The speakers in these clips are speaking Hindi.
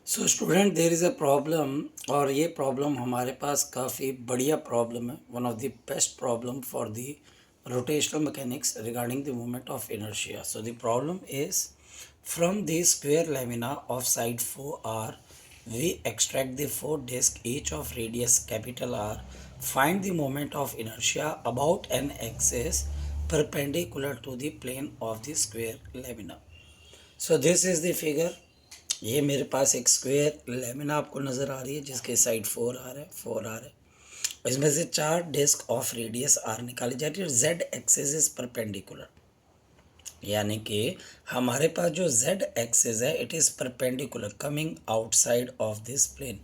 So student there is a problem और ये प्रॉब्लम हमारे पास काफ़ी बढ़िया प्रॉब्लम है, one of the best problem for the rotational mechanics regarding the moment of inertia. So the problem is from the square lamina of side 4R, we extract the four discs each of radius capital R. Find the moment of inertia about an axis perpendicular to the plane of the square lamina. So this is the figure. ये मेरे पास एक स्क्वायर लेमिना आपको नज़र आ रही है जिसके साइड 4R है। इसमें से चार डिस्क ऑफ रेडियस आर निकाली जा रही है। जेड एक्सिस इज परपेंडिकुलर, यानी कि हमारे पास जो जेड एक्सिस है it is perpendicular coming outside of this plane,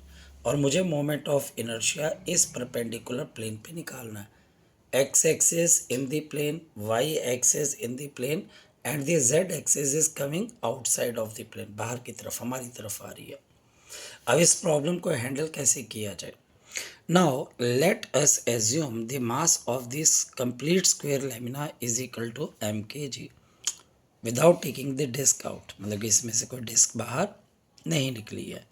और मुझे मोमेंट ऑफ इनर्शिया इस परपेंडिकुलर प्लेन पे निकालना है। X axis in the plane, Y axis in the plane and the Z axis is coming outside of the plane, बाहर की तरफ हमारी तरफ आ रही है। अब इस प्रॉब्लम को हैंडल कैसे किया जाए? Now let us assume the mass of this complete square lamina is equal to mkg without taking the disc out, मतलब कि इसमें से कोई डिस्क बाहर नहीं निकली है।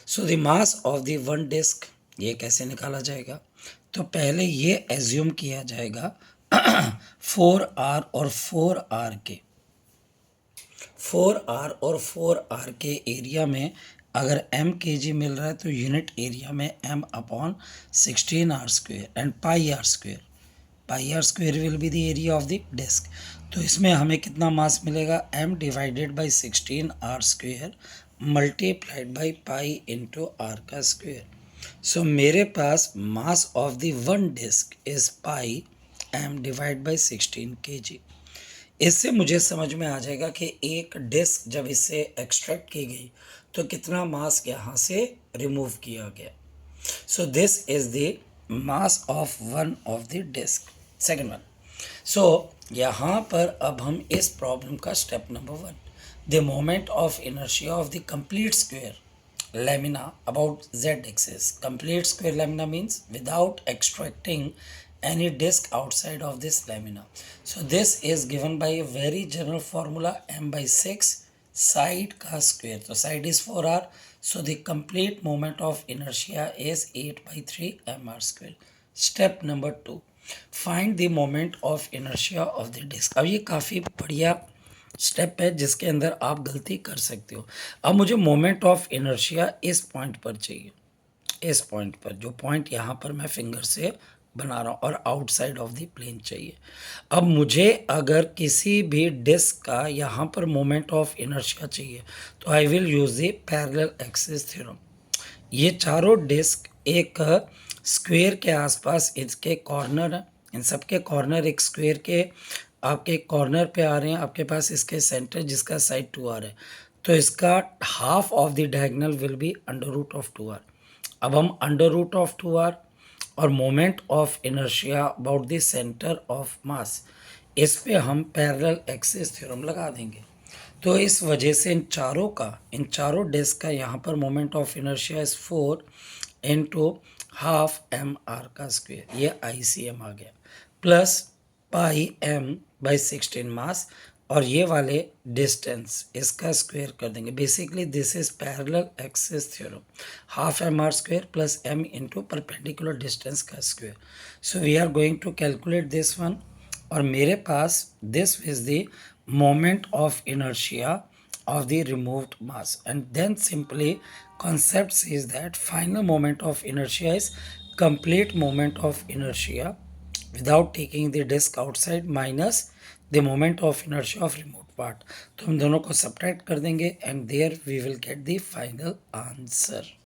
So the mass of the one disc, ये कैसे निकाला जाएगा? तो पहले ये एज्यूम किया जाएगा 4r और 4r के 4r और 4r के एरिया में अगर m kg मिल रहा है तो यूनिट एरिया में m upon 16r square and pi r square will be the area of the disc. तो इसमें हमें कितना मास मिलेगा? m divided by 16r square multiplied by pi into r का स्क्वेयर। सो मेरे पास mass of the one disc is pi m divide by 16 kg। इससे मुझे समझ में आ जाएगा कि एक डिस्क जब इससे एक्सट्रैक्ट की गई तो कितना मास यहाँ से रिमूव किया गया। So this is the mass of one of the disc, second one. So यहाँ पर अब हम इस प्रॉब्लम का step number 1, the moment of inertia of the complete square lamina about z axis. Complete square lamina means without extracting any disc outside of this lamina. So this is given by a very general formula, m by 6 side का square. तो side is 4r, so the complete moment of inertia is 8 by 3 mr square. Step number 2, find the moment of inertia of the disc. अब ये काफ़ी बढ़िया स्टेप है जिसके अंदर आप गलती कर सकते हो। अब मुझे मोमेंट ऑफ इनर्शिया इस पॉइंट पर चाहिए, इस पॉइंट पर, जो पॉइंट यहाँ पर मैं फिंगर से बना रहा हूँ, और आउटसाइड ऑफ द प्लेन चाहिए। अब मुझे अगर किसी भी डिस्क का यहाँ पर मोमेंट ऑफ इनर्शिया चाहिए तो I will use the parallel axis theorem. ये चारों डिस्क एक स्क्वायर के आसपास इसके कॉर्नर हैं, इन सब के कॉर्नर एक स्क्वायर के आपके कॉर्नर पे आ रहे हैं, आपके पास इसके सेंटर जिसका साइड 2r है, तो इसका half of the diagonal will be under root of 2r। अब हम अंडर रूट ऑफ 2r और moment of inertia about the centre of mass, इस पे हम पैरेलल एक्सिस थ्योरम लगा देंगे। तो इस वजह से इन चारों डिस्क का यहाँ पर moment of inertia is 4 into half M R का स्क्वेयर, ये ICM आ गया, plus pi m by 16 mass, और ये वाले डिस्टेंस इसका स्क्वायर कर देंगे। Basically this is parallel axis theorem, half M R square plus m into perpendicular distance का square. So we are going to calculate this one, और मेरे पास this is the moment of inertia of the removed mass, and then simply concept says that final moment of inertia is complete moment of inertia without taking the disk outside minus the moment of inertia of removed part। तो हम दोनों को सब्ट्रैक्ट कर देंगे and there we will get the final answer।